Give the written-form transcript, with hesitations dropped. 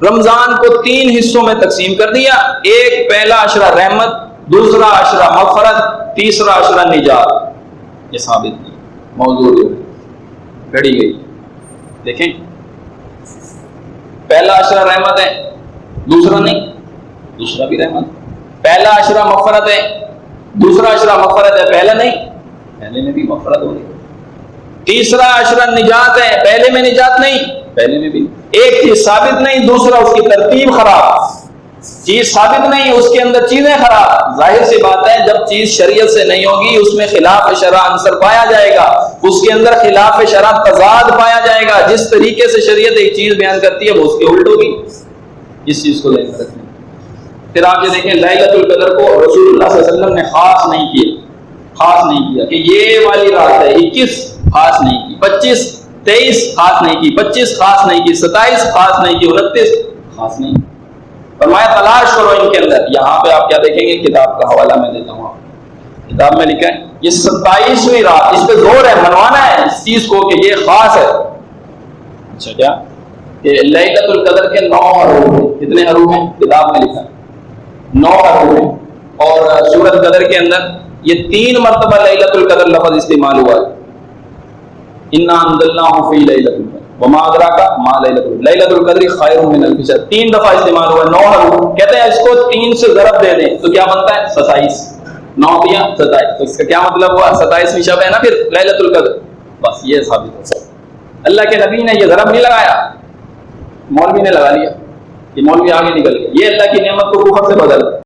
رمضان کو 3 حصوں میں تقسیم کر دیا، ایک پہلا عشرہ رحمت، دوسرا عشرہ مغفرت، تیسرا عشرہ نجات۔ یہ ثابت نہیں، موضوع گھڑی گئی۔ دیکھیں پہلا عشرہ رحمت ہے، دوسرا نہیں، دوسرا بھی رحمت۔ پہلا عشرہ مغفرت ہے، دوسرا عشرہ مغفرت ہے، پہلا نہیں، پہلے میں بھی مغفرت ہو رہی ہے۔ تیسرا عشرہ نجات ہے، پہلے میں نجات نہیں، پہلے میں بھی۔ ایک چیز ثابت نہیں، دوسرا اس کی ترتیب خراب، چیز ثابت نہیں، اس کے اندر چیزیں خراب۔ ظاہر سی بات ہے جب چیز شریعت سے نہیں ہوگی اس میں خلاف شرع عنصر پایا جائے گا، اس کے اندر خلاف شرع تضاد پایا جائے گا۔ جس طریقے سے شریعت ایک چیز بیان کرتی ہے وہ اس کے الٹ ہوگی، اس چیز کو ذہن میں رکھیں۔ پھر آپ یہ دیکھیں لیلۃ القدر کو رسول اللہ صلی اللہ علیہ وسلم نے خاص نہیں کیا، خاص نہیں کیا کہ یہ والی رات ہے۔ 21 خاص نہیں کی، 25 23 خاص نہیں کی، 25 خاص نہیں کی، 27 خاص نہیں کی، 29 خاص نہیں کی۔ فرمایا تلاش کرو ان کے اندر۔ یہاں پہ آپ کیا دیکھیں گے، کتاب کا حوالہ میں دیتا ہوں آپ کو۔ کتاب میں لکھا ہے یہ 27ویں رات، اس پہ زور ہے، منوانا ہے اس چیز کو کہ یہ خاص ہے۔ اچھا کیا کہ لیلۃ القدر کے 9 حروف ہیں۔ کتنے حروف ہیں؟ کتاب میں لکھا ہے 9 حروف ہیں۔ اور سورۃ قدر کے اندر یہ 3 مرتبہ لیلۃ القدر لفظ استعمال ہوا ہے۔ انا انزلناہ فی لیلۃ القدر وما ادراک ما لیلۃ القدر، لیلۃ القدر خیر من الف شہر، 3 دفعہ استعمال ہوا ہے۔ 9 حروف کہتے ہیں اس کو 3 سے ضرب دے دیں تو کیا بنتا ہے 27، 9 دیا 27، تو اس کا کیا مطلب ہوا 27ویں شب ہے نا پھر لیلۃ القدر۔ بس یہ ثابت ہو سکتا۔ اللہ کے نبی نے یہ ضرب نہیں لگایا، مولوی نے لگا لیا، یہ مولوی آگے نکل گیا، یہ اللہ کی نعمت کو کفر سے بدل